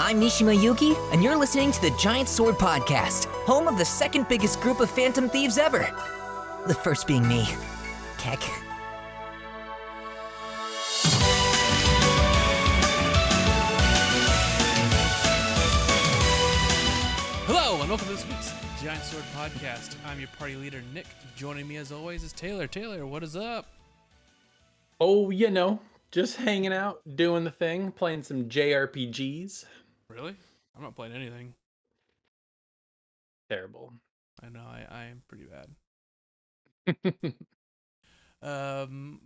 I'm Mishima Yuki, and you're listening to the Giant Sword Podcast, home of the second biggest group of phantom thieves ever. The first being me. Keck. Hello, and welcome to this week's Giant Sword Podcast. I'm your party leader, Nick. Joining me, as always, is Taylor. Taylor, what is up? Oh, just hanging out, doing the thing, playing some JRPGs. Really? I'm not playing anything. Terrible. I know, I am pretty bad.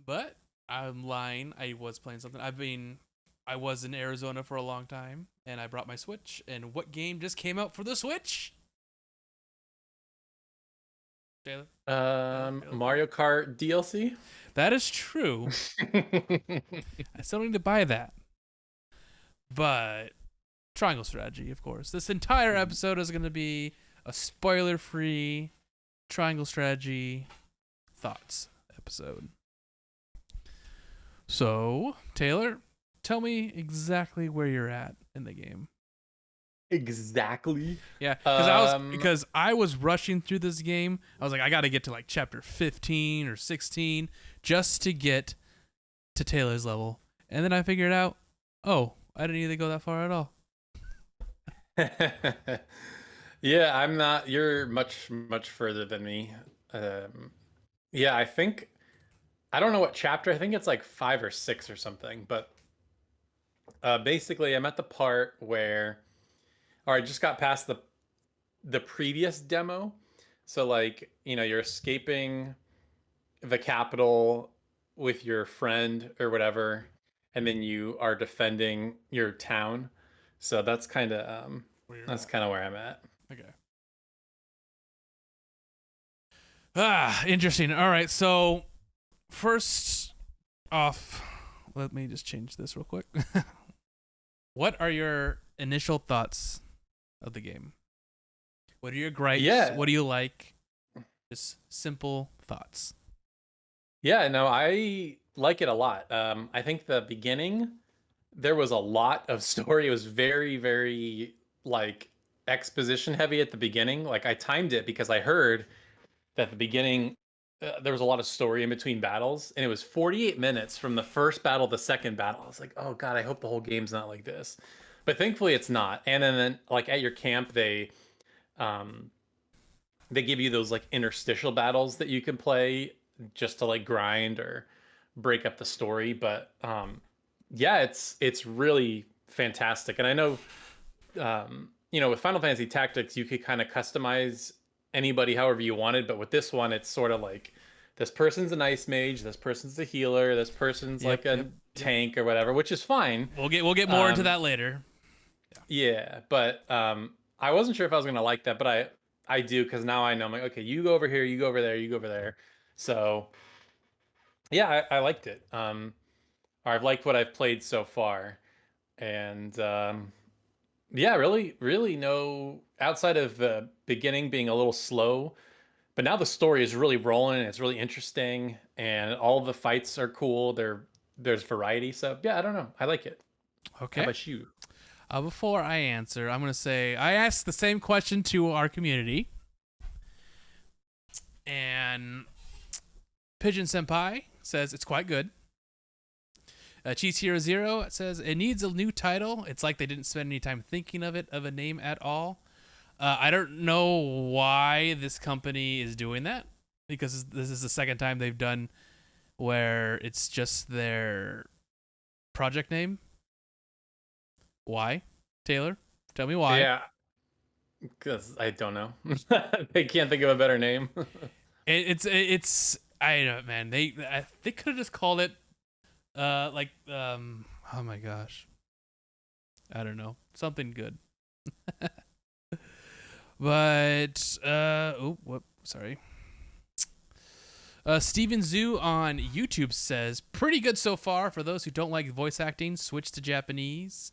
But I'm lying. I was playing something. I was in Arizona for a long time, and I brought my Switch. And what game just came out for the Switch? Taylor? Mario Kart DLC. That is true. I still need to buy that. But Triangle Strategy, of course. This entire episode is going to be a spoiler-free Triangle Strategy thoughts episode. So, Taylor, tell me exactly where you're at in the game. Exactly. Yeah, because I was rushing through this game. I was like, I got to get to like chapter 15 or 16 just to get to Taylor's level. And then I figured out, oh, I didn't need to go that far at all. Yeah, I'm not. You're much further than me. Yeah, I don't know what chapter. I think it's like 5 or 6 or something. But basically, I'm at the part where, or I just got past the previous demo. So like, you're escaping the capital with your friend or whatever, and then you are defending your town. So that's kind of where I'm at. Okay. Interesting. All right. So first off, let me just change this real quick. What are your initial thoughts of the game? What are your gripes? Yeah. What do you like? Just simple thoughts. Yeah, no, I like it a lot. I think the beginning, there was a lot of story. It was very, very like exposition heavy at the beginning. Like I timed it because I heard that at the beginning there was a lot of story in between battles, and it was 48 minutes from the first battle to the second battle. I was like, oh God, I hope the whole game's not like this. But thankfully it's not. And then like at your camp, they give you those like interstitial battles that you can play just to like grind or break up the story. But yeah, it's really fantastic. And I know with Final Fantasy Tactics you could kind of customize anybody however you wanted, but with this one it's sort of like this person's an ice mage, this person's a healer, this person's like a tank or whatever, which is fine. We'll get more into that later. Yeah, but I wasn't sure if I was gonna like that, but I do, because now I know. I'm like, okay, you go over here, you go over there, you go over there. So yeah, I liked it. Or I've liked what I've played so far, and yeah, really no, outside of the beginning being a little slow, but now the story is really rolling and it's really interesting, and all the fights are cool. There's variety, so yeah, I don't know, I like it. Okay. How about you? Before I answer, I'm going to say I asked the same question to our community. And Pigeon Senpai says it's quite good. Cheese Hero Zero says it needs a new title. It's like they didn't spend any time thinking of a name at all. I don't know why this company is doing that, because this is the second time they've done where it's just their project name. Why? Taylor, tell me why. Yeah, because I don't know. They can't think of a better name. It's I don't know, man. They could have just called it oh my gosh, I don't know, something good. But sorry. Steven Zhu on YouTube says pretty good so far. For those who don't like voice acting, switch to Japanese.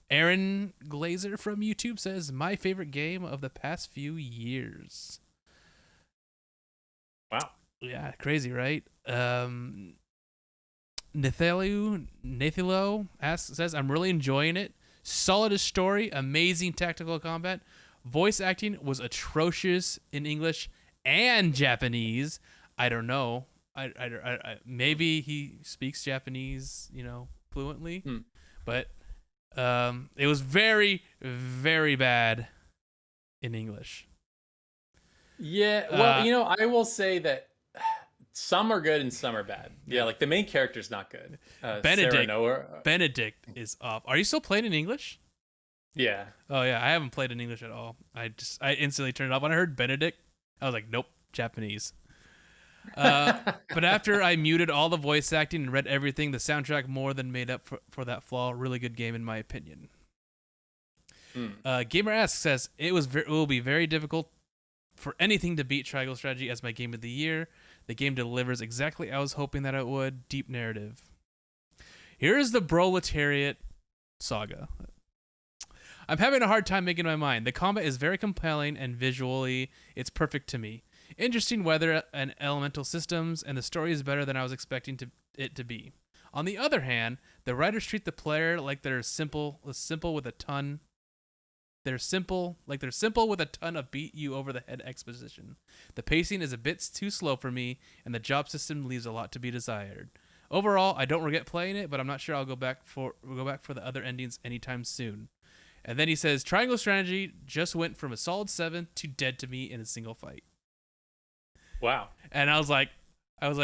Aaron Glazer from YouTube says, my favorite game of the past few years. Wow. Yeah, crazy, right? Nathalo says, I'm really enjoying it. Solid story, amazing tactical combat. Voice acting was atrocious in English and Japanese. I don't know. Maybe he speaks Japanese, fluently, but it was very, very bad in English. Yeah, well, I will say that some are good and some are bad. Yeah, like the main character's not good. Benedict is up. Are you still playing in English? Yeah. Oh yeah, I haven't played in English at all. I instantly turned it off when I heard Benedict. I was like, nope, Japanese. But after I muted all the voice acting and read everything, the soundtrack more than made up for that flaw. Really good game in my opinion. Gamer Ask says it will be very difficult for anything to beat Triangle Strategy as my game of the year. The game delivers exactly I was hoping that it would. Deep narrative. Here is the Proletariat Saga. I'm having a hard time making my mind. The combat is very compelling and visually it's perfect to me. Interesting weather and elemental systems, and the story is better than I was expecting it to be. On the other hand, the writers treat the player like they're simple with a ton. They're simple with a ton of beat you over the head exposition. The pacing is a bit too slow for me, and the job system leaves a lot to be desired. Overall, I don't regret playing it, but I'm not sure I'll go back for the other endings anytime soon. And then he says, Triangle Strategy just went from a solid 7 to dead to me in a single fight. Wow. And I was like,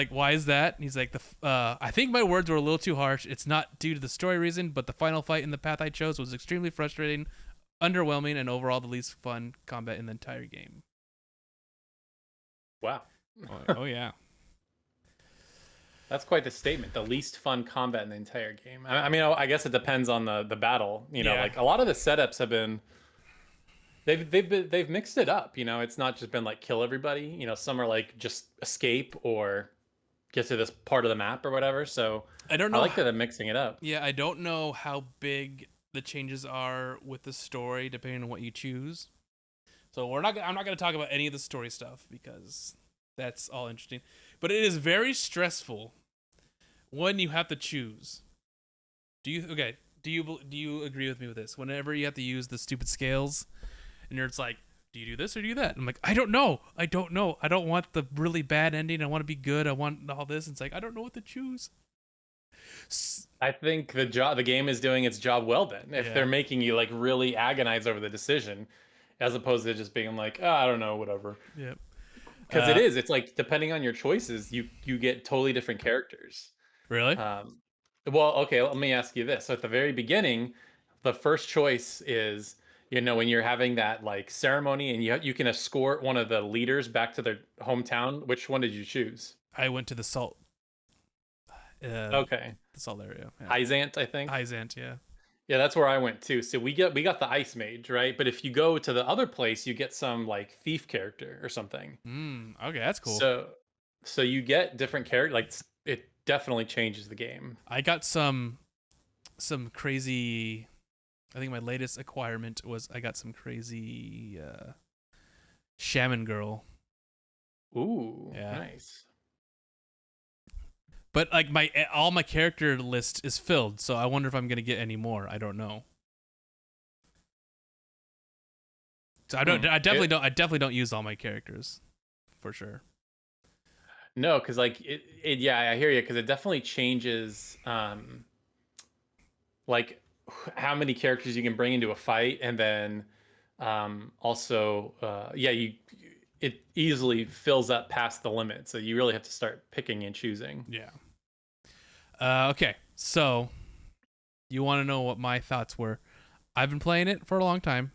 why is that? And he's like, I think my words were a little too harsh. It's not due to the story reason, but the final fight in the path I chose was extremely frustrating, underwhelming, and overall the least fun combat in the entire game. Wow. Oh yeah. That's quite the statement. The least fun combat in the entire game. I mean, I guess it depends on the battle. Like a lot of the setups have been. They've mixed it up. It's not just been like kill everybody. Some are like just escape or get to this part of the map or whatever. So I don't know. I like that they're mixing it up. Yeah, I don't know how big the changes are with the story depending on what you choose. So I'm not going to talk about any of the story stuff because that's all interesting. But it is very stressful when you have to choose. Do you agree with me with this? Whenever you have to use the stupid scales, and it's like, do you do this or do that? I'm like, I don't know. I don't want the really bad ending. I want to be good. I want all this. And it's like, I don't know what to choose. I think the game is doing its job well then. If they're making you like really agonize over the decision, as opposed to just being like, I don't know, whatever. Yep. Because it's like depending on your choices, you get totally different characters. Really? Well, okay, let me ask you this. So at the very beginning, the first choice is, when you're having that like ceremony and you can escort one of the leaders back to their hometown. Which one did you choose? I went to the salt. Okay. The salt area. Yeah. Hyzant, I think. Hyzant, yeah. Yeah, that's where I went too. So we got the ice mage, right? But if you go to the other place, you get some like thief character or something. Okay, that's cool. So you get different characters. Like it definitely changes the game. I got some crazy. I think my latest acquirement was I got some crazy shaman girl. Ooh, yeah. Nice. But like all my character list is filled, so I wonder if I'm gonna get any more. I don't know. So I definitely don't use all my characters, for sure. No, because like I hear you. Because it definitely changes, like how many characters you can bring into a fight, and then also, it easily fills up past the limit. So you really have to start picking and choosing. Yeah. Okay, so you want to know what my thoughts were? I've been playing it for a long time.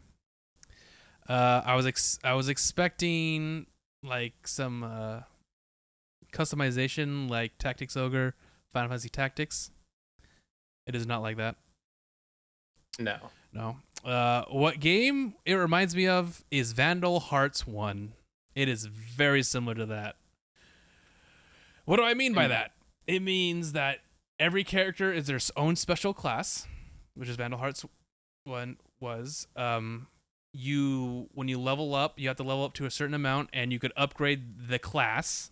I was expecting like some customization, like Tactics Ogre, Final Fantasy Tactics. It is not like that. No. What game it reminds me of is Vandal Hearts 1. It is very similar to that. What do I mean by that? It means that every character is their own special class, which is Vandal Hearts 1 was. When you level up, you have to level up to a certain amount, and you could upgrade the class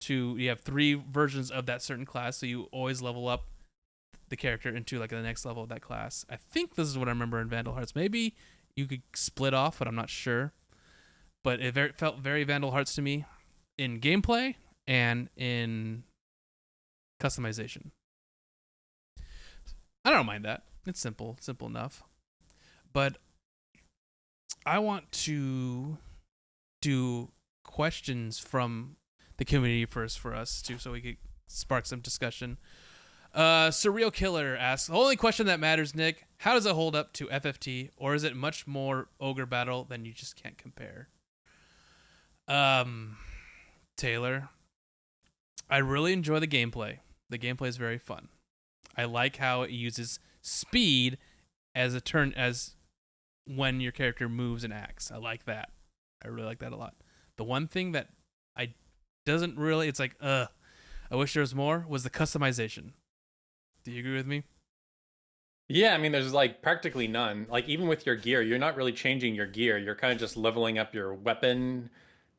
you have 3 versions of that certain class, so you always level up the character into like the next level of that class. I think this is what I remember in Vandal Hearts. Maybe you could split off, but I'm not sure. But it felt very Vandal Hearts to me in gameplay and in customization. I don't mind that. It's simple enough. But I want to do questions from the community first for us too, so we could spark some discussion. Surreal Killer asks, the only question that matters, Nick, how does it hold up to FFT, or is it much more ogre battle than you just can't compare? Taylor, I really enjoy the gameplay. The gameplay is very fun. I like how it uses speed as when your character moves and acts. I like that. I really like that a lot. The one thing that it's like, I wish there was more, was the customization. Do you agree with me? Yeah, I mean, there's like practically none. Like even with your gear, you're not really changing your gear. You're kind of just leveling up your weapon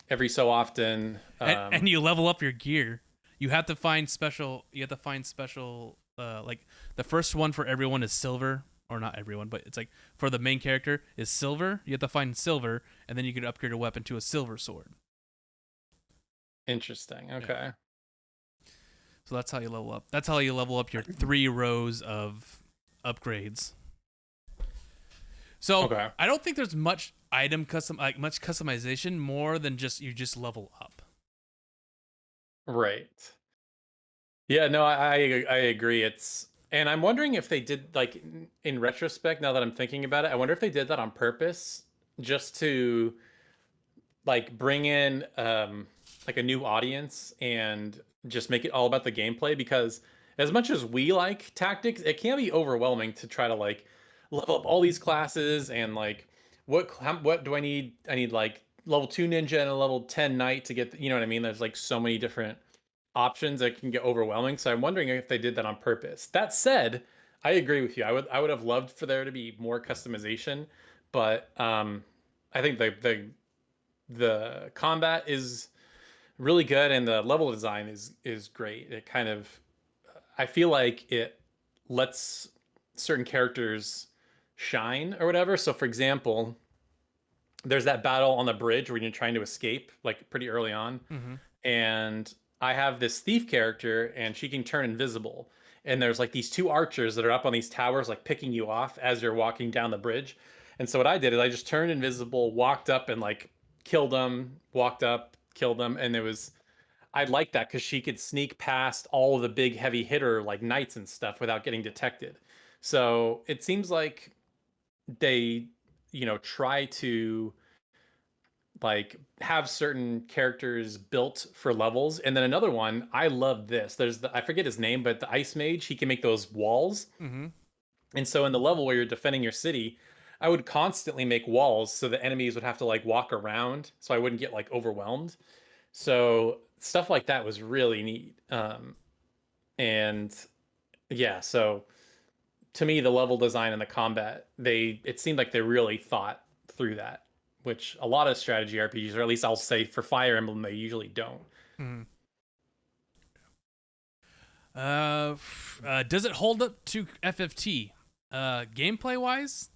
every so often. And you level up your gear. You have to find special. Like the first one for everyone is silver, or not everyone, but it's like for the main character is silver. You have to find silver, and then you can upgrade your weapon to a silver sword. Interesting. Okay. Yeah. So that's how you level up. That's how you level up your 3 rows of upgrades. So okay. I don't think there's much much customization more than you just level up. Right. Yeah, no, I agree. And I'm wondering if they did, like, in retrospect, now that I'm thinking about it, I wonder if they did that on purpose just to like bring in like a new audience and just make it all about the gameplay, because as much as we like tactics, it can be overwhelming to try to like level up all these classes and like what do I need? I need like level 2 ninja and a level 10 knight to get, you know what I mean? There's like so many different options that can get overwhelming. So I'm wondering if they did that on purpose. That said, I agree with you. I would have loved for there to be more customization, but I think the combat is really good and the level design is great. It kind of, I feel like it lets certain characters shine or whatever. So for example, there's that battle on the bridge where you're trying to escape like pretty early on. Mm-hmm. And I have this thief character and she can turn invisible. And there's like these 2 archers that are up on these towers, like picking you off as you're walking down the bridge. And so what I did is I just turned invisible, walked up and like killed them, walked up, killed them. And I liked that because she could sneak past all of the big heavy hitter like knights and stuff without getting detected. So it seems like they, try to like have certain characters built for levels. And then another one, I love this. I forget his name, but the ice mage, he can make those walls. Mm-hmm. And so in the level where you're defending your city, I would constantly make walls so the enemies would have to like walk around so I wouldn't get like overwhelmed. So stuff like that was really neat. And yeah, so to me, the level design and the combat, it seemed like they really thought through that, which a lot of strategy RPGs, or at least I'll say for Fire Emblem, they usually don't. Mm-hmm. Does it hold up to FFT? Gameplay wise,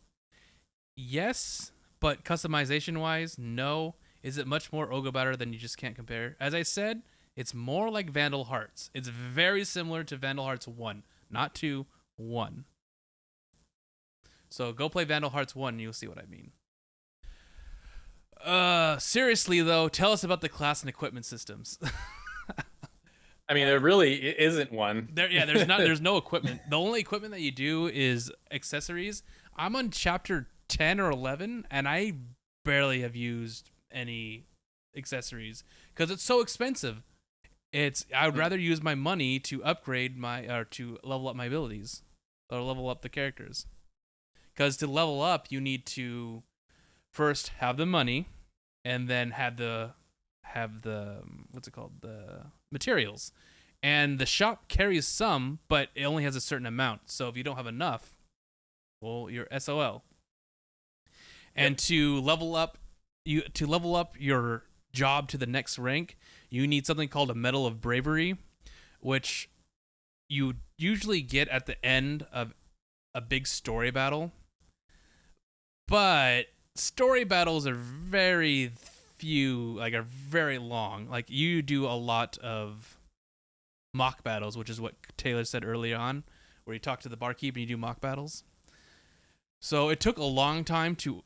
yes, but customization wise, no. Is it much more Ogre better than you just can't compare? As I said, it's more like Vandal Hearts. It's very similar to Vandal Hearts 1, not 2, 1. So go play Vandal Hearts 1 and you'll see what I mean. Seriously though, tell us about the class and equipment systems. I mean, there really isn't one. There's no equipment. The only equipment that you do is accessories. I'm on chapter 10 or 11 and I barely have used any accessories because it's so expensive. I would rather use my money to upgrade to level up my abilities or level up the characters. Because to level up, you need to first have the money and then have the what's it called, the materials. And the shop carries some, but it only has a certain amount. So if you don't have enough, well, you're SOL. And to level up your job to the next rank, you need something called a Medal of Bravery, which you usually get at the end of a big story battle. But story battles are very few, like are very long. Like you do a lot of mock battles, which is what Taylor said earlier on, where you talk to the barkeep and you do mock battles. So it took a long time to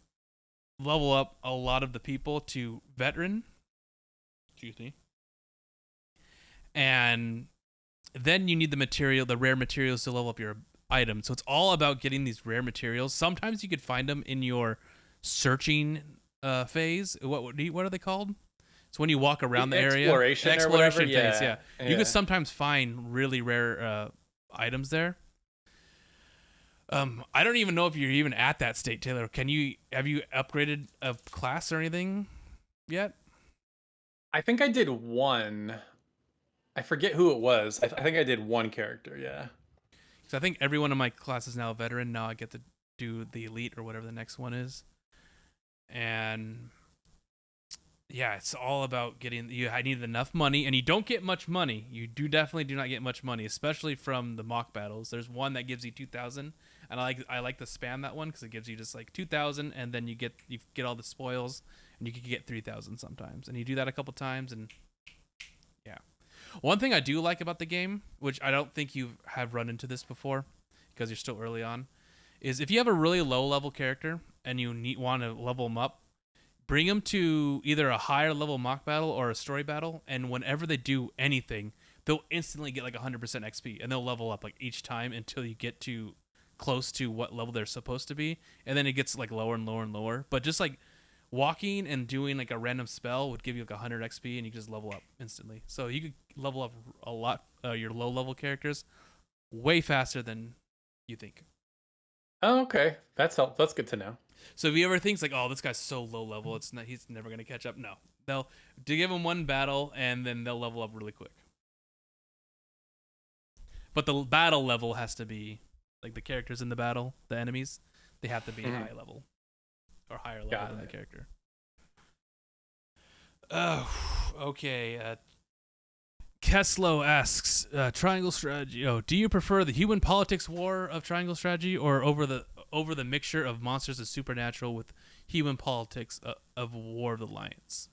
level up a lot of the people to veteran. Excuse me. And then you need the rare materials to level up your item. So it's all about getting these rare materials. Sometimes you could find them in your searching phase. What are they called? It's when you walk around the area. Exploration phase, yeah. You could sometimes find really rare items there. I don't even know if you're even at that state, Taylor. Have you upgraded a class or anything yet? I think I did one. I forget who it was. I think I did one character, yeah. So I think every one of my classes is now a veteran. Now I get to do the elite or whatever the next one is. And yeah, it's all about I need enough money, and you don't get much money. You definitely do not get much money, especially from the mock battles. There's one that gives you 2,000, and I like to spam that one because it gives you just like 2,000, and then you get all the spoils, and you can get 3,000 sometimes. And you do that a couple times, and yeah. One thing I do like about the game, which I don't think you have run into this before because you're still early on, is if you have a really low level character and you want to level them up, bring them to either a higher level mock battle or a story battle, and whenever they do anything, they'll instantly get like 100% XP, and they'll level up like each time until you get to close to what level they're supposed to be, and then it gets like lower and lower and lower. But just like walking and doing like a random spell would give you like 100 XP, and you can just level up instantly. So you could level up a lot your low level characters way faster than you think. Oh, okay. That's good to know. So if you ever think like, oh, this guy's so low level, he's never gonna catch up. No, they'll give him one battle and then they'll level up really quick. But the battle level has to be like the characters in the battle, the enemies, they have to be high level or higher level than the character. Okay. Keslo asks, Triangle Strategy. Oh, do you prefer the human politics war of Triangle Strategy or over the mixture of monsters and supernatural with human politics of War of the Lions?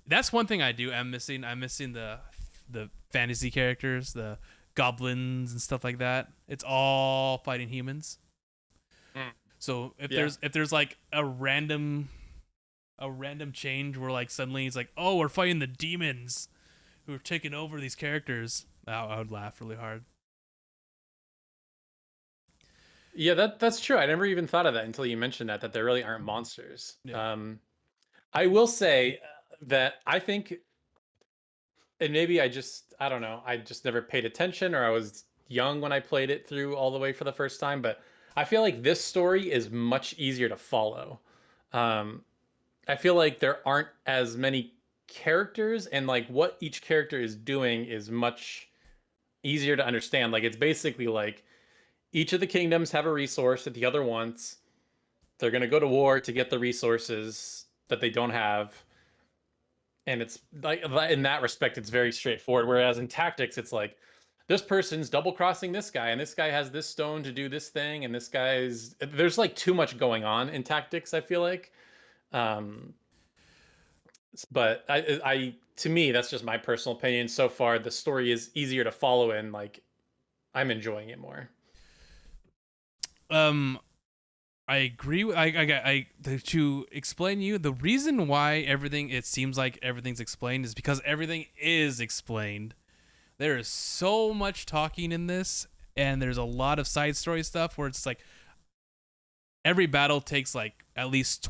That's one thing I do. I'm missing the fantasy characters, the goblins and stuff like that. It's all fighting humans. So if there's like a random change where like suddenly it's like, oh, we're fighting the demons who are taking over these characters, I would laugh really hard. Yeah, that's true. I never even thought of that until you mentioned that there really aren't monsters. Yeah. I will say that I think, and maybe I don't know, I just never paid attention, or I was young when I played it through all the way for the first time, but I feel like this story is much easier to follow. I feel like there aren't as many characters, and like what each character is doing is much easier to understand. Like it's basically like each of the kingdoms have a resource that the other wants. They're going to go to war to get the resources that they don't have. And it's like, in that respect, it's very straightforward. Whereas in tactics, it's like, this person's double crossing this guy, and this guy has this stone to do this thing, and there's like too much going on in tactics, I feel like. But I to me, that's just my personal opinion. So far, the story is easier to follow, and like I'm enjoying it more. I agree. To explain you the reason why it seems like everything's explained is because everything is explained. There is so much talking in this, and there's a lot of side story stuff where it's like every battle takes like at least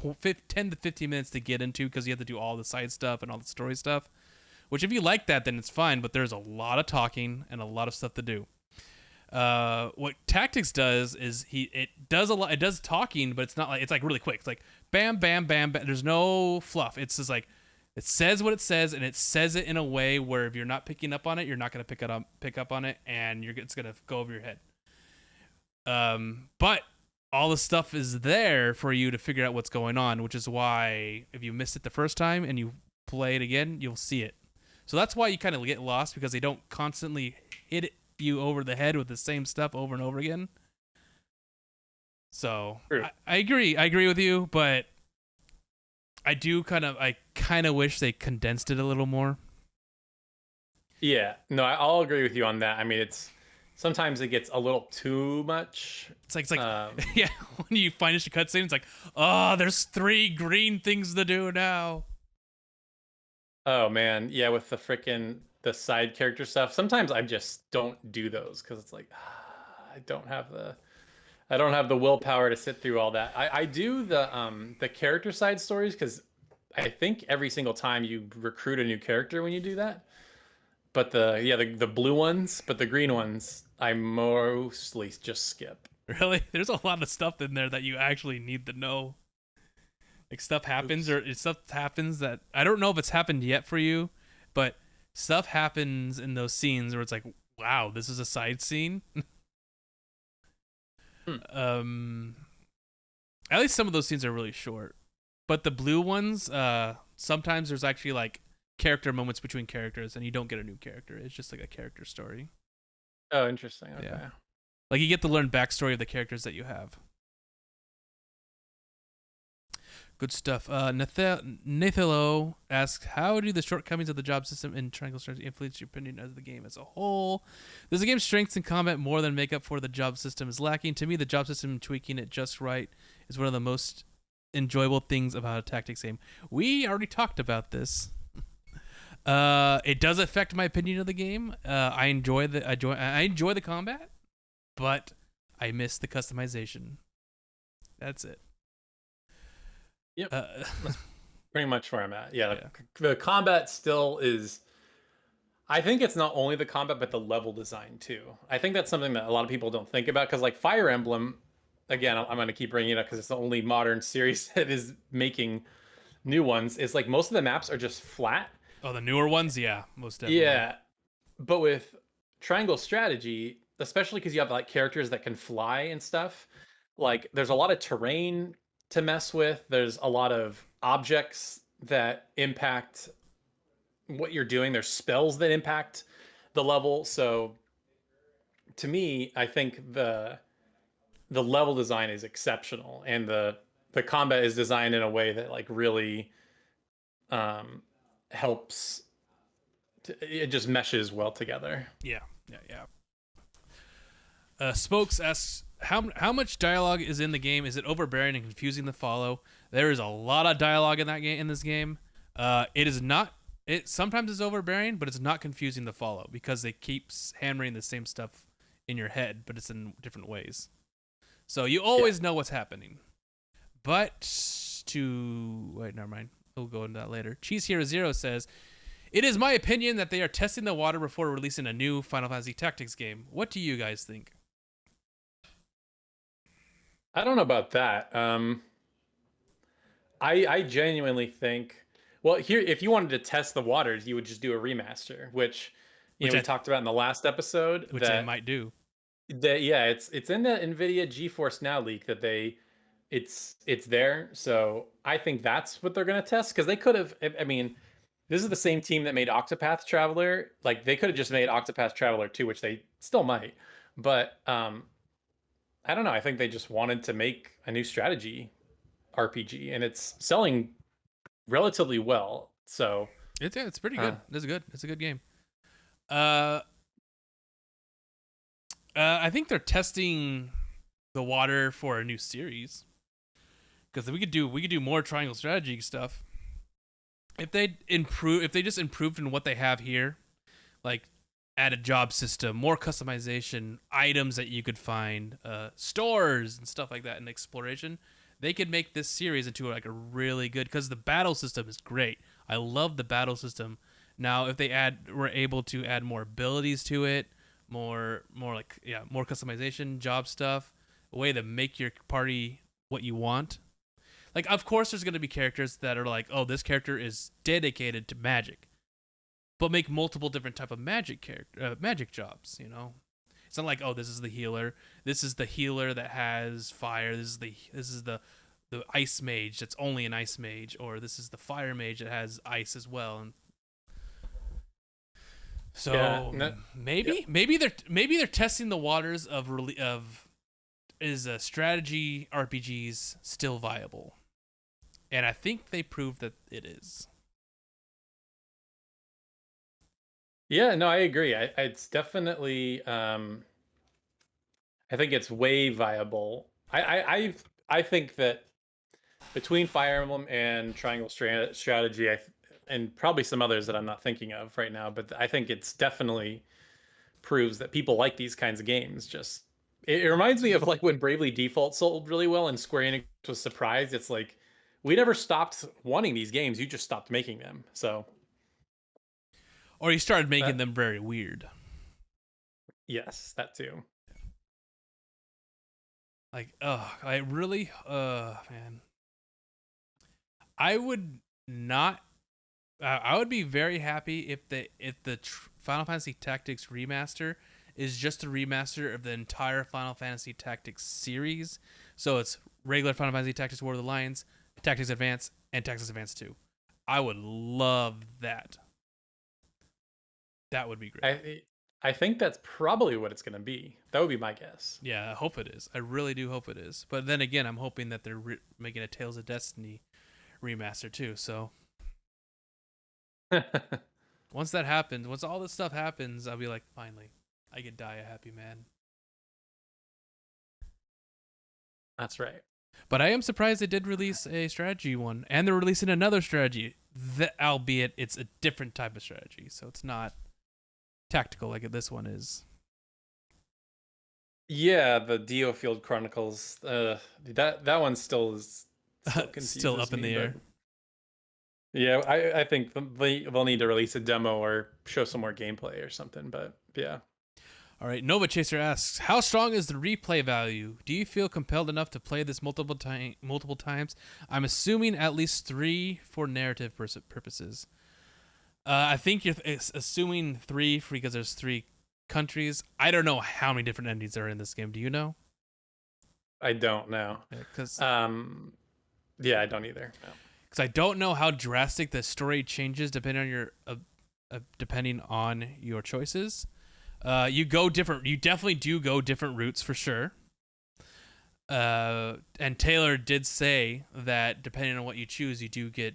10 to 15 minutes to get into because you have to do all the side stuff and all the story stuff. Which, if you like that, then it's fine. But there's a lot of talking and a lot of stuff to do. What Tactics does is it does talking, but it's not like, it's like really quick. It's like bam, bam, bam, bam. There's no fluff. It's just like it says what it says, and it says it in a way where if you're not picking up on it, you're not going to pick up on it, and it's going to go over your head. But all the stuff is there for you to figure out what's going on, which is why if you missed it the first time and you play it again, you'll see it. So that's why you kind of get lost, because they don't constantly hit you over the head with the same stuff over and over again. So I agree. I agree with you, but I kind of wish they condensed it a little more. Yeah, no, I'll agree with you on that. I mean, sometimes it gets a little too much. It's like yeah, when you finish a cutscene, it's like, oh, there's 3 green things to do now. Oh man, yeah, with the side character stuff. Sometimes I just don't do those because it's like I don't have the willpower to sit through all that. I do the character side stories because I think every single time you recruit a new character when you do that. But the blue ones, but the green ones, I mostly just skip. Really? There's a lot of stuff in there that you actually need to know. Like stuff happens that I don't know if it's happened yet for you, but stuff happens in those scenes where it's like, wow, this is a side scene. At least some of those scenes are really short. But the blue ones, sometimes there's actually like character moments between characters and you don't get a new character. It's just like a character story. Oh, interesting. Okay. Yeah. Like you get to learn backstory of the characters that you have. Good stuff. Nathalo asks, how do the shortcomings of the job system in Triangle Strategy influence your opinion of the game as a whole? Does the game's strengths in combat more than make up for the job system is lacking? To me, the job system tweaking it just right is one of the most enjoyable things about a tactics game. We already talked about this. It does affect my opinion of the game. I enjoy the combat, but I miss the customization. That's it. Yep. That's pretty much where I'm at. Yeah. The combat still is. I think it's not only the combat, but the level design too. I think that's something that a lot of people don't think about because, like Fire Emblem, again, I'm going to keep bringing it up because it's the only modern series that is making new ones. Is like most of the maps are just flat. Oh, the newer ones, yeah, most definitely. Yeah, but with Triangle Strategy, especially because you have like characters that can fly and stuff, like there's a lot of terrain to mess with. There's a lot of objects that impact what you're doing. There's spells that impact the level. So to me, I think the level design is exceptional, and the combat is designed in a way that like really helps. It just meshes well together. Yeah. Spokes asks, how much dialogue is in the game? Is it overbearing and confusing to follow? There is a lot of dialogue in this game. It is not. It sometimes is overbearing, but it's not confusing to follow because it keeps hammering the same stuff in your head, but it's in different ways. So you always know what's happening. But wait, never mind. We'll go into that later. Cheese Hero Zero says, it is my opinion that they are testing the water before releasing a new Final Fantasy Tactics game. What do you guys think? I don't know about that. I genuinely think. Well, here, if you wanted to test the waters, you would just do a remaster, which we talked about in the last episode. Which they might do. It's in the NVIDIA GeForce Now leak that it's there. So I think that's what they're gonna test because they could have. I mean, this is the same team that made Octopath Traveler. Like they could have just made Octopath Traveler 2, which they still might. But I don't know. I think they just wanted to make a new strategy RPG, and it's selling relatively well. So it's pretty good. It's a good game. I think they're testing the water for a new series because we could do more Triangle Strategy stuff. If they just improved in what they have here, like add a job system, more customization, items that you could find, stores and stuff like that, and exploration, they could make this series into like a really good, because the battle system is great. I love the battle system. Now, if they were able to add more abilities to it, more customization, job stuff, a way to make your party what you want. Like, of course, there's going to be characters that are like, oh, this character is dedicated to magic, but make multiple different type of magic jobs. You know, it's not like, oh, this is the healer. This is the healer that has fire. This is the ice mage that's only an ice mage, or this is the fire mage that has ice as well. And So Yeah, no- maybe they're testing the waters of is strategy RPGs still viable, and I think they proved that it is. Yeah, no, I agree. It's definitely. I think it's way viable. I think that between Fire Emblem and Triangle Strategy, and probably some others that I'm not thinking of right now, but I think it's definitely proves that people like these kinds of games. Just it reminds me of like when Bravely Default sold really well and Square Enix was surprised. It's like we never stopped wanting these games; you just stopped making them. So, Or you started making that, them very weird. yes, that too. Like, I really, man. I would not. I would be very happy if the Final Fantasy Tactics remaster is just a remaster of the entire Final Fantasy Tactics series. So it's regular Final Fantasy Tactics War of the Lions, Tactics Advance, and Tactics Advance 2. I would love that. That would be great. I think that's probably what it's going to be. That would be my guess. Yeah, I hope it is. I really do hope it is. But then again, I'm hoping that they're making a Tales of Destiny remaster too. So once that happens, once all this stuff happens, I'll be like, finally, I could die a happy man. That's right. But I am surprised they did release a strategy one, and they're releasing another strategy, albeit it's a different type of strategy. So it's not tactical like this one is. Yeah, the Dio Field Chronicles. That one still Still up in the air. Yeah, I think they'll need to release a demo or show some more gameplay or something. But yeah. All right, Nova Chaser asks, how strong is the replay value? Do you feel compelled enough to play this multiple times? I'm assuming at least 3 for narrative purposes. I think you're assuming 3 because there's 3 countries. I don't know how many different endings there are in this game. Do you know? I don't know. Yeah, I don't either. No. Because I don't know how drastic the story changes depending on your choices. You definitely do go different routes for sure. And Taylor did say that depending on what you choose, you do get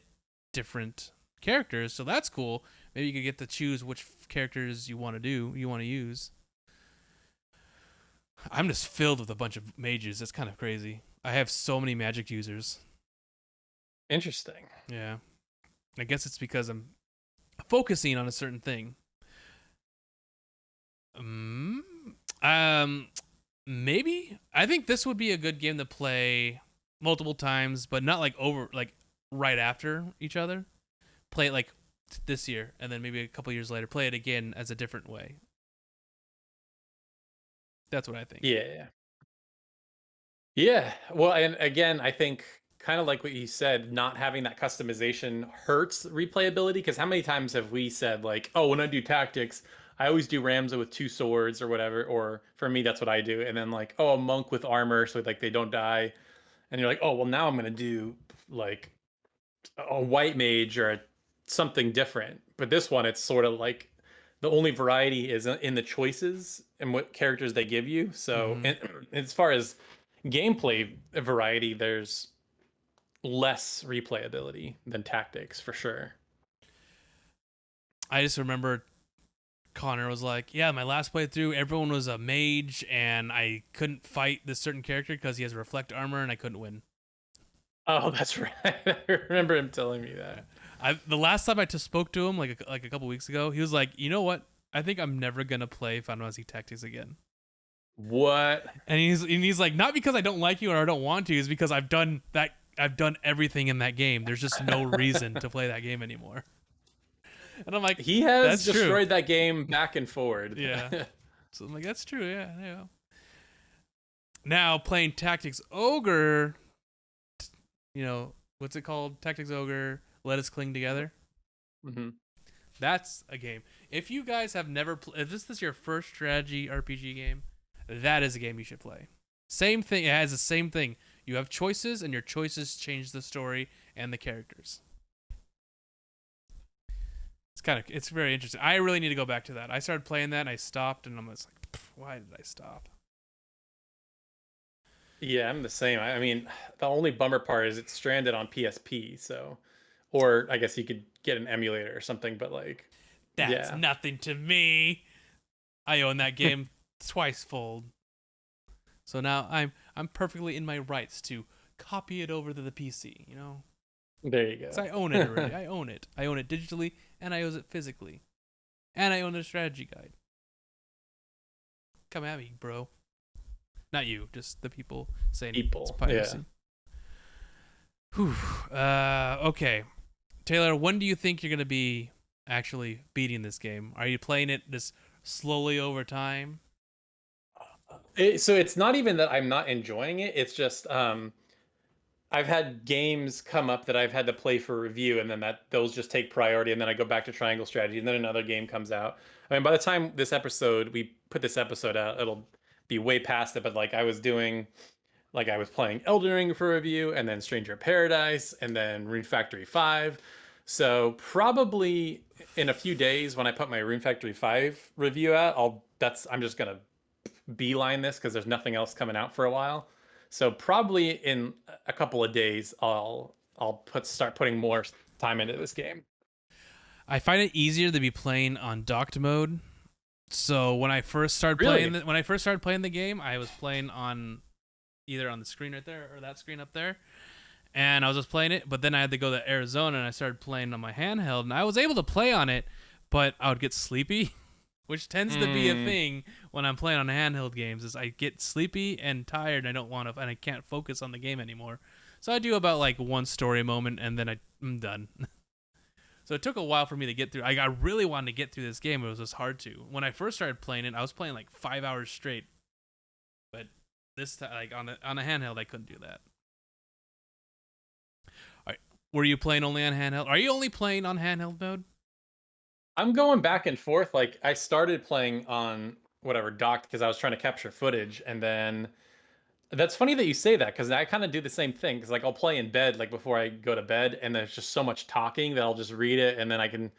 different characters, so that's cool. Maybe you could get to choose which characters you want to use. I'm just filled with a bunch of mages. It's kind of crazy. I have so many magic users. Interesting. Yeah. I guess it's because I'm focusing on a certain thing. Maybe. I think this would be a good game to play multiple times, but not like right after each other. Play it like this year, and then maybe a couple years later, play it again as a different way. That's what I think. Yeah. Well, and again, I think kind of like what you said, not having that customization hurts replayability. Because how many times have we said like, oh, when I do tactics, I always do Ramza with 2 swords or whatever. Or for me, that's what I do. And then like, oh, a monk with armor, so like they don't die. And you're like, oh, well, now I'm gonna do like a white mage or something different. But this one, it's sort of like the only variety is in the choices and what characters they give you. So, and as far as gameplay variety, there's less replayability than tactics for sure. I just remember Connor was like, yeah, my last playthrough, everyone was a mage, and I couldn't fight this certain character because he has reflect armor, and I couldn't win. Oh, that's right. I remember him telling me that. The last time I spoke to him, like a couple weeks ago, he was like, you know what? I think I'm never going to play Final Fantasy Tactics again. What? And he's like, not because I don't like you or I don't want to, it's because I've done everything in that game. There's just no reason to play that game anymore. And I'm like, he has that's destroyed true. that game back and forward. Yeah. So I'm like, that's true. Yeah. Now playing Tactics Ogre, what's it called? Tactics Ogre, Let Us Cling Together. Mm-hmm. That's a game. If you guys have never if this is your first strategy RPG game, that is a game you should play. Same thing. It has the same thing. You have choices, and your choices change the story and the characters. it's very interesting. I really need to go back to that. I started playing that and I stopped and I'm just like, why did I stop? Yeah, I'm the same. I mean, the only bummer part is it's stranded on PSP, so or I guess you could get an emulator or something, but like That's yeah. nothing to me. I own that game twice fold. So now I'm perfectly in my rights to copy it over to the PC, you know? There you Because I go. own it already. I own it. I own it digitally and I own it physically. And I own the strategy guide. Come at me, bro. Not you, just the people saying it's People. piracy. Whew. Okay. Taylor, when do you think you're going to be actually beating this game? Are you playing it just slowly over time? So it's not even that I'm not enjoying it. It's just I've had games come up that I've had to play for review, and then those just take priority, and then I go back to Triangle Strategy, and then another game comes out. I mean, by the time we put this episode out, it'll be way past it. But like I was playing Elden Ring for review, and then Stranger of Paradise, and then Rune Factory 5. So probably in a few days when I put my Rune Factory 5 review out, I'm just gonna beeline this because there's nothing else coming out for a while. So probably in a couple of days, I'll start putting more time into this game. I find it easier to be playing on docked mode. So when I first started Really? playing the game, I was playing on either on the screen right there or that screen up there. And I was just playing it, but then I had to go to Arizona and I started playing on my handheld and I was able to play on it, but I would get sleepy, which tends to be a thing when I'm playing on handheld games is I get sleepy and tired and I don't want to and I can't focus on the game anymore. So I do about like one story moment and then I'm done. So it took a while for me to get through. I really wanted to get through this game. It was just hard to. When I first started playing it, I was playing like 5 hours straight. But this time, like on a handheld, I couldn't do that. All right. Were you playing only on handheld? Are you only playing on handheld mode? I'm going back and forth. Like I started playing on whatever docked because I was trying to capture footage, and then that's funny that you say that because I kind of do the same thing. Because like I'll play in bed like before I go to bed, and there's just so much talking that I'll just read it, and then I can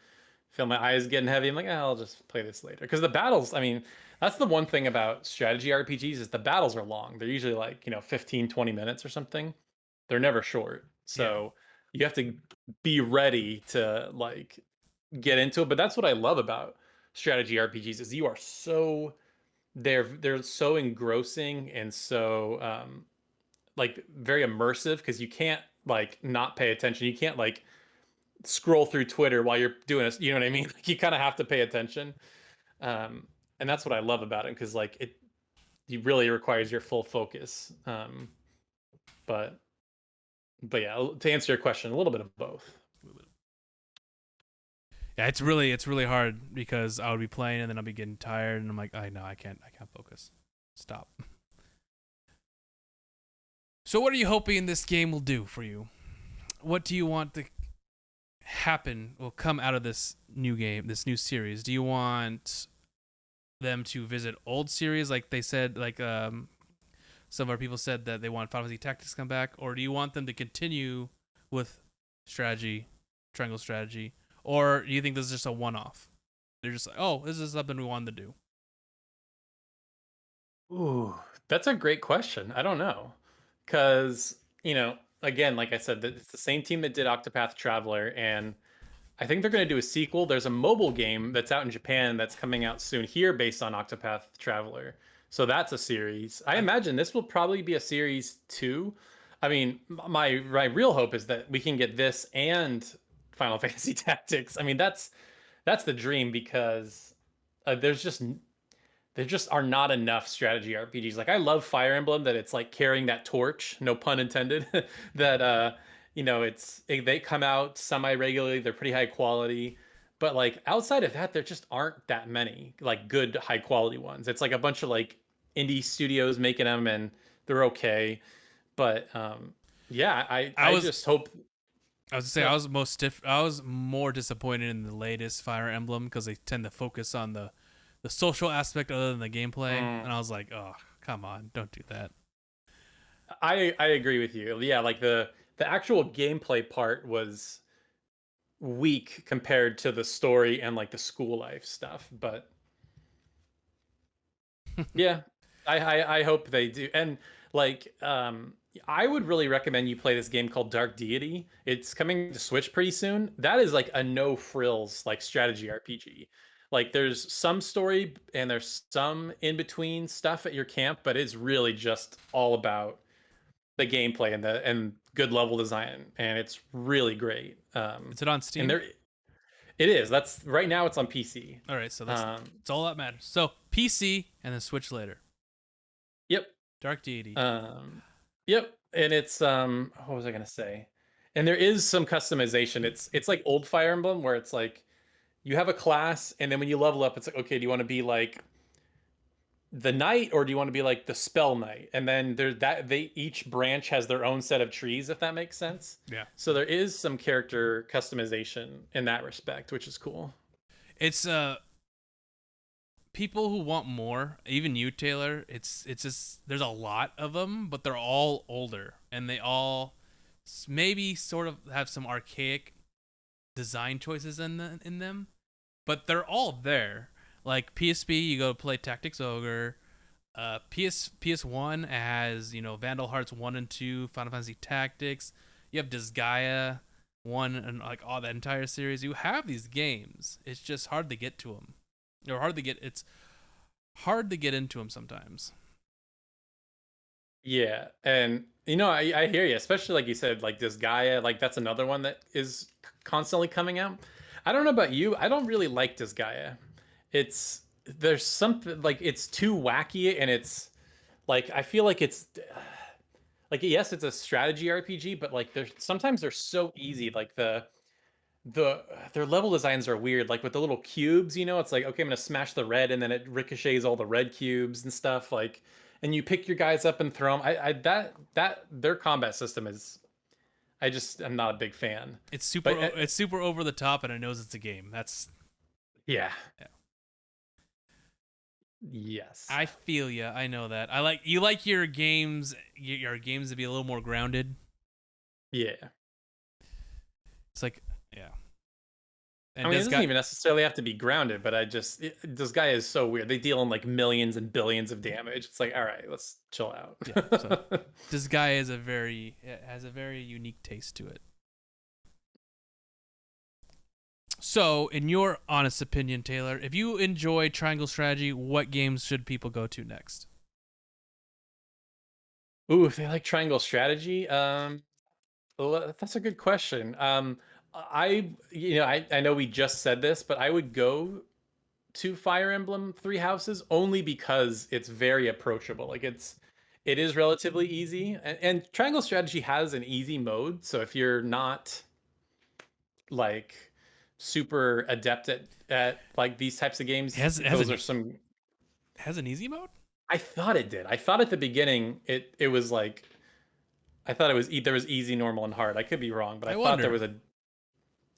feel my eyes getting heavy. I'm like, I'll just play this later. Because the battles, I mean, that's the one thing about strategy RPGs is the battles are long. They're usually like 15, 20 minutes or something. They're never short. Yeah. So you have to be ready to like get into it. But that's what I love about strategy RPGs is you are so they're so engrossing and so like very immersive because you can't like not pay attention. You can't like scroll through Twitter while you're doing this. You know what I mean? Like you kind of have to pay attention. And that's what I love about it because like it really requires your full focus. But yeah, to answer your question, a little bit of both. Yeah, it's really hard because I would be playing and then I'll be getting tired and I'm like, I know I can't focus. Stop. So what are you hoping this game will do for you? What do you want to happen will come out of this new game, this new series? Do you want them to visit old series like they said, like some of our people said that they want Final Fantasy Tactics to come back, or do you want them to continue with strategy, triangle strategy, or do you think this is just a one-off? They're just like, oh, this is something we wanted to do. Ooh, that's a great question. I don't know. Because, again, like I said, it's the same team that did Octopath Traveler, and I think they're going to do a sequel. There's a mobile game that's out in Japan that's coming out soon here based on Octopath Traveler. So that's a series. I imagine this will probably be a series too. I mean, my real hope is that we can get this and Final Fantasy Tactics. I mean, that's the dream because there just are not enough strategy RPGs. Like I love Fire Emblem that it's like carrying that torch, no pun intended, that they come out semi regularly, they're pretty high quality. But like outside of that, there just aren't that many like good high quality ones. It's like a bunch of like indie studios making them and they're okay. But yeah, I just hope I was gonna say I was more disappointed in the latest Fire Emblem because they tend to focus on the social aspect other than the gameplay, and I was like, oh, come on, don't do that. I agree with you. Yeah, like the actual gameplay part was weak compared to the story and like the school life stuff. But yeah, I hope they do. And like I would really recommend you play this game called Dark Deity. It's coming to Switch pretty soon. That is like a no frills like strategy RPG. Like there's some story and there's some in between stuff at your camp, but it's really just all about the gameplay and good level design, and it's really great. Is it on And Steam? there it is. That's right now. It's on PC. All right, so Um, that's all that matters. So PC and then Switch later. yep. Dark Deity. Um, yep. And it's what was I gonna say? And there is some customization. It's like old Fire Emblem where it's like you have a class, and then when you level up, it's like, okay, do you want to be like the knight or do you want to be like the spell knight? And then there's that they each branch has their own set of trees, if that makes sense. Yeah. So there is some character customization in that respect, which is cool. It's people who want more, even you, Taylor. It's just there's a lot of them, but they're all older, and they all maybe sort of have some archaic design choices in them, but they're all there. Like PSP, you go play Tactics Ogre. PS1 has Vandal Hearts 1 and 2, Final Fantasy Tactics. You have Disgaea 1 and like all that entire series. You have these games. It's just hard to get to them. It's hard to get into them sometimes. Yeah, and I hear you, especially like you said, like this Gaia, like that's another one that is constantly coming out. I don't know about you, I don't really like this Gaia. It's there's something like it's too wacky, and it's like I feel like it's like yes, it's a strategy RPG, but like they're so easy. Like the their level designs are weird. Like with the little cubes, it's like okay, I'm gonna smash the red, and then it ricochets all the red cubes and stuff. Like, and you pick your guys up and throw them. That their combat system is. I'm not a big fan. It's super over the top, and it knows it's a game. That's Yeah. yeah. Yes. I feel ya. I know that. You like your games to be a little more grounded. Yeah. It's like yeah. And I mean, it doesn't even necessarily have to be grounded, but this guy is so weird. They deal in like millions and billions of damage. It's like, all right, let's chill out. Yeah, so this guy has a very unique taste to it. So, in your honest opinion, Taylor, if you enjoy triangle strategy, what games should people go to next? Ooh, if they like triangle strategy, well, that's a good question. I know we just said this, but I would go to Fire Emblem Three Houses only because it's very approachable. Like it is relatively easy, and triangle strategy has an easy mode. So if you're not like super adept at like these types of games, those are some. Has an easy mode? I thought it did. I thought at the beginning it was like I thought it was there was easy, normal, and hard. I could be wrong, but I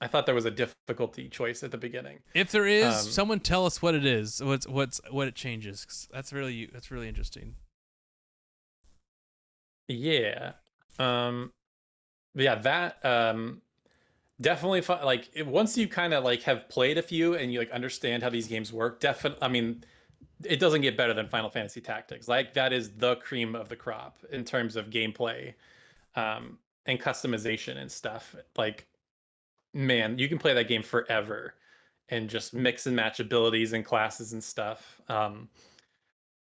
thought there was a difficulty choice at the beginning. If there is, someone tell us what it is. What it changes. 'Cause that's really interesting. Yeah. Yeah, that definitely fun. Like once you kind of like have played a few and you like understand how these games work, definitely I mean it doesn't get better than Final Fantasy Tactics. Like that is the cream of the crop in terms of gameplay and customization and stuff. Like man, you can play that game forever and just mix and match abilities and classes and stuff.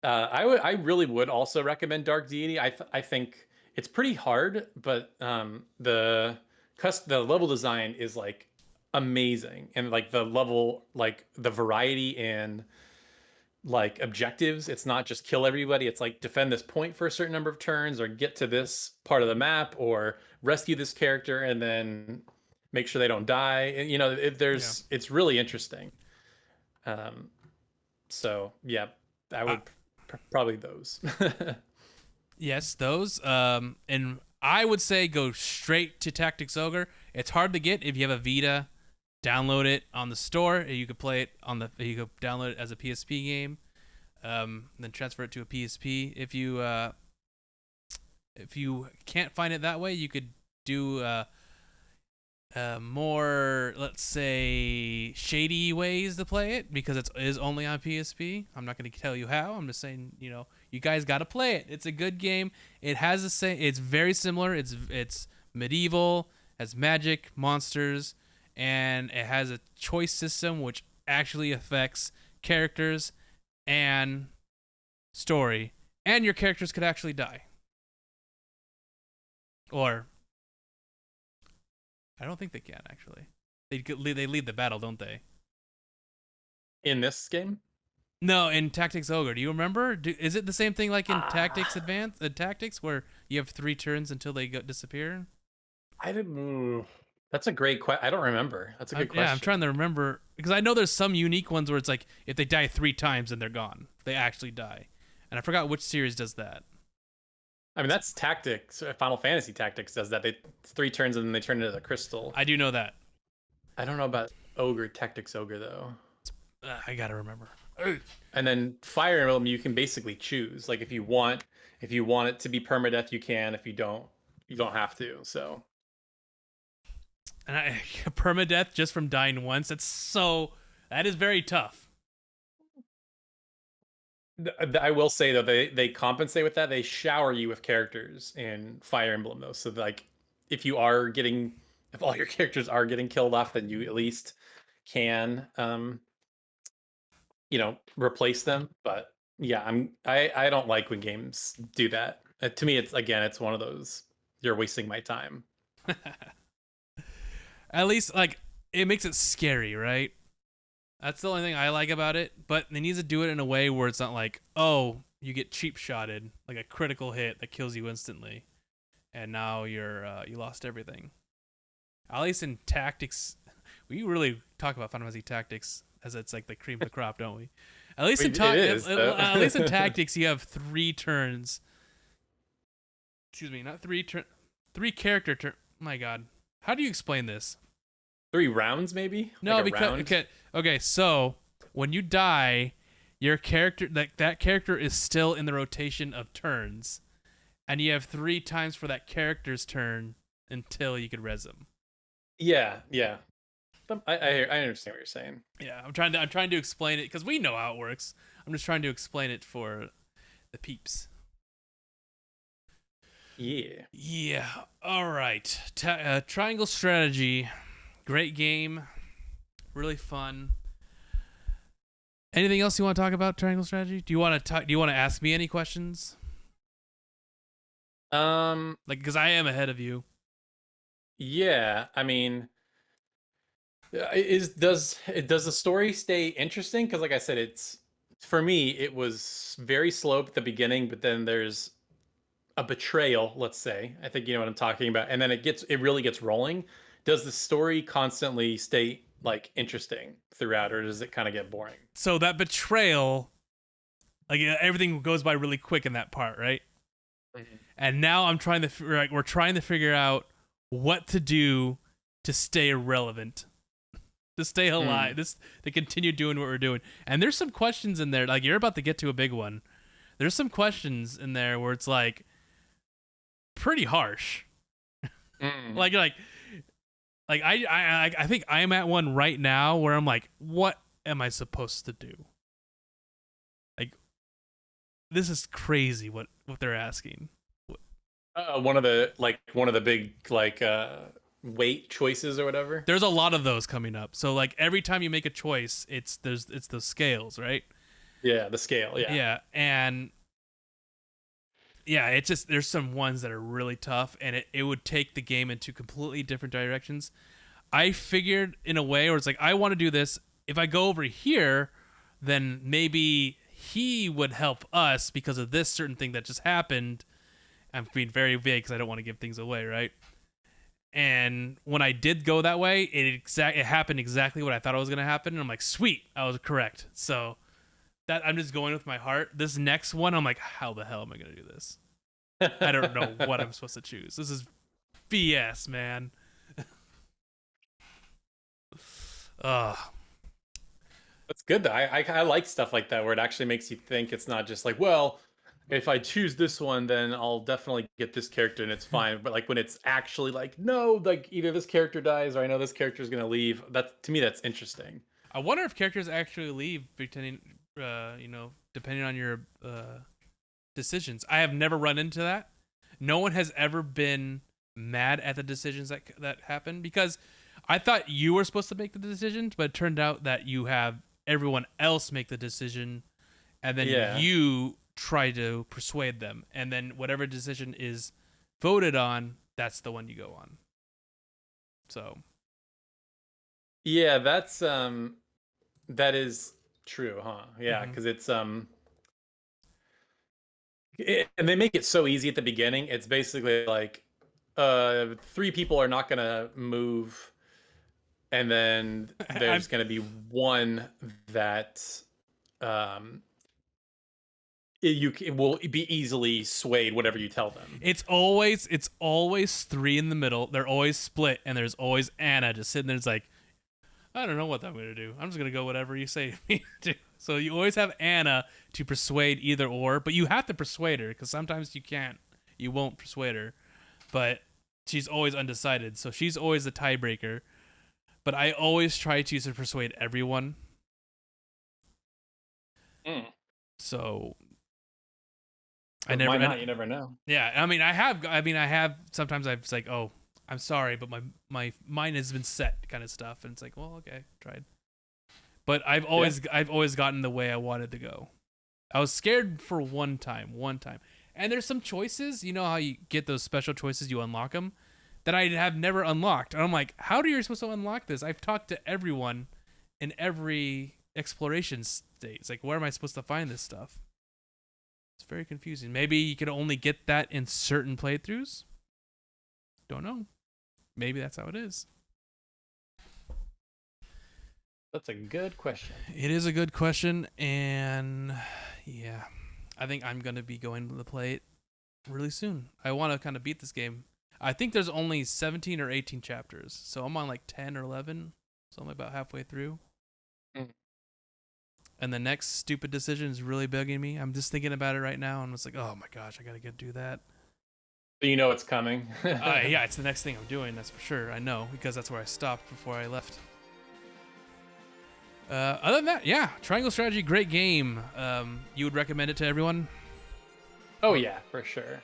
I really would also recommend Dark Deity. I think it's pretty hard, but the level design is like amazing, and like the level, like the variety and like objectives. It's not just kill everybody. It's like defend this point for a certain number of turns, or get to this part of the map, or rescue this character, and then make sure they don't die. And it's really interesting. So yeah, I would probably those. Yes, those. And I would say go straight to Tactics Ogre. It's hard to get if you have a Vita. Download it on the store. You could play it you could download it as a PSP game. Then transfer it to a PSP. If you can't find it that way, you could do more, let's say, shady ways to play it because it is only on PSP. I'm not going to tell you how. I'm just saying, you guys got to play it. It's a good game. It has the same. It's very similar. It's medieval, has magic, monsters, and it has a choice system which actually affects characters and story. And your characters could actually die. Or I don't think they can actually. They lead the battle, don't they? In this game? No, in Tactics Ogre. Do you remember? Is it the same thing like in Tactics Tactics, where you have 3 turns until they disappear? I didn't. That's a great question. I don't remember. That's a good question. Yeah, I'm trying to remember because I know there's some unique ones where it's like if they die 3 times and they're gone, they actually die, and I forgot which series does that. I mean, that's Tactics. Final Fantasy Tactics does that. They 3 turns and then they turn into the crystal. I do know that. I don't know about Tactics Ogre though. I gotta remember. And then Fire Emblem, you can basically choose. Like if you want it to be permadeath, you can. If you don't have to. So. And permadeath just from dying once. That is very tough. I will say though, they compensate with that. They shower you with characters in Fire Emblem though. So like, if all your characters are getting killed off, then you at least can replace them. But yeah, I don't like when games do that. To me, it's one of those, you're wasting my time. At least like it makes it scary, right? That's the only thing I like about it, but they need to do it in a way where it's not like, oh, you get cheap shotted, like a critical hit that kills you instantly, and now you lost everything. At least in Tactics, we really talk about Final Fantasy Tactics as it's like the cream of the crop, don't we? At least at least in Tactics, you have 3 turns. Excuse me, not 3 character turn. My God, how do you explain this? 3 rounds, maybe? No, like because okay, so when you die, your character that character is still in the rotation of turns, and you have 3 times for that character's turn until you could res them. Yeah. I understand what you're saying. Yeah, I'm trying to explain it because we know how it works. I'm just trying to explain it for the peeps. Yeah. Yeah. All right. Triangle Strategy. Great game, really fun. Anything else you want to talk about Triangle Strategy? Do you want to ask me any questions? Because I am ahead of you. Yeah, I mean, does the story stay interesting? Because like I said, for me it was very slow at the beginning, but then there's a betrayal. Let's say, I think you know what I'm talking about, and then it really gets rolling. Does the story constantly stay like interesting throughout, or does it kind of get boring? So that betrayal, like everything goes by really quick in that part, right? Mm-hmm. And now we're trying to figure out what to do to stay relevant, to stay alive, to continue doing what we're doing. And there's some questions in there, like you're about to get to a big one. There's some questions in there where it's like pretty harsh. Like I think I'm at one right now where I'm like, what am I supposed to do? Like, this is crazy what they're asking. One of the big weight choices or whatever. There's a lot of those coming up. So like every time you make a choice, it's the scales, right? Yeah, the scale. Yeah. Yeah, and yeah, it's just there's some ones that are really tough, and it would take the game into completely different directions. I figured in a way where it's like, I want to do this. If I go over here, then maybe he would help us because of this certain thing that just happened. I'm being very vague because I don't want to give things away, right? And when I did go that way, it happened exactly what I thought it was going to happen. And I'm like, sweet, I was correct. So that I'm just going with my heart. This next one, I'm like, how the hell am I going to do this? I don't know what I'm supposed to choose. This is BS, man. That's good though. I like stuff like that where it actually makes you think. It's not just like, well, if I choose this one, then I'll definitely get this character and it's fine. But like when it's actually like, no, like either this character dies or I know this character is gonna leave. That to me, that's interesting. I wonder if characters actually leave, pretending, depending on your decisions. I have never run into that. No one has ever been mad at the decisions that happened, because I thought you were supposed to make the decisions, but it turned out that you have everyone else make the decision, and then you try to persuade them, and then whatever decision is voted on, that's the one you go on. So yeah, that is true, huh? Yeah, because it's and they make it so easy at the beginning. It's basically like 3 people are not gonna move, and then there's gonna be one that it will be easily swayed whatever you tell them. It's always 3 in the middle. They're always split, and there's always Anna just sitting there. It's like, I don't know what I'm gonna do. I'm just gonna go whatever you say me to do. So you always have Anna to persuade either or, but you have to persuade her, because sometimes you won't persuade her, but she's always undecided. So she's always the tiebreaker. But I always try to persuade everyone. So I never. Why not? You never know. Yeah, I mean, I have. Sometimes I'm just like, oh, I'm sorry, but my mind has been set, kind of stuff, and it's like, well, okay, tried. But I've always gotten the way I wanted to go. I was scared for one time, and there's some choices. You know how you get those special choices, you unlock them, that I have never unlocked. And I'm like, how are you supposed to unlock this? I've talked to everyone in every exploration state. It's like, where am I supposed to find this stuff? It's very confusing. Maybe you can only get that in certain playthroughs. Don't know. Maybe that's how it is. That's a good question. It is a good question, and yeah, I think I'm going to be going to play it really soon. I want to kind of beat this game. I think there's only 17 or 18 chapters, so I'm on like 10 or 11, so I'm about halfway through. And the next stupid decision is really bugging me. I'm just thinking about it right now, and it's like, oh my gosh, I got to go do that. So you know it's coming. Yeah, it's the next thing I'm doing, that's for sure. I know, because that's where I stopped before I left. Other than that, yeah, Triangle Strategy, great game. You would recommend it to everyone? Oh yeah, for sure.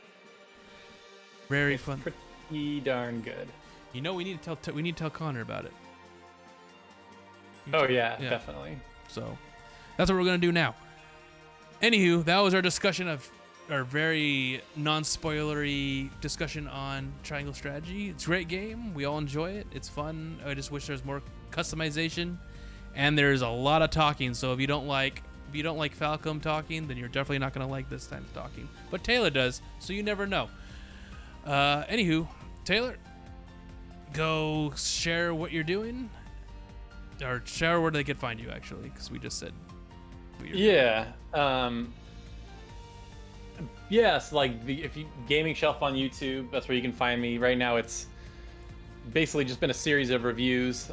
Very fun. Pretty darn good. You know, we need to tell Connor about it. Oh yeah, definitely. So that's what we're gonna do now. Anywho, that was our discussion of our very non-spoilery discussion on Triangle Strategy. It's a great game. We all enjoy it. It's fun. I just wish there was more customization. And there's a lot of talking, so if you don't like Falcom talking, then you're definitely not gonna like this time talking. But Taylor does, so you never know. Anywho, Taylor, go share what you're doing, or share where they could find you, actually, because we just said. Yeah. Yes, like if you Gaming Shelf on YouTube, that's where you can find me. Right now, it's basically just been a series of reviews.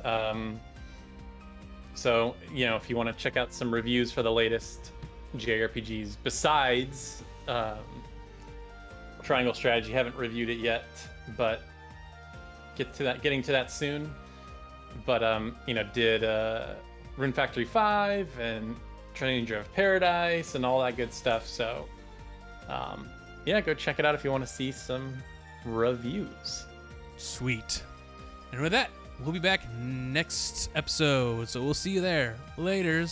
So, if you want to check out some reviews for the latest JRPGs besides Triangle Strategy, haven't reviewed it yet, but getting to that soon. But did Rune Factory 5 and Stranger of Paradise and all that good stuff. So, go check it out if you want to see some reviews. Sweet. And with that, we'll be back next episode, so we'll see you there. Later.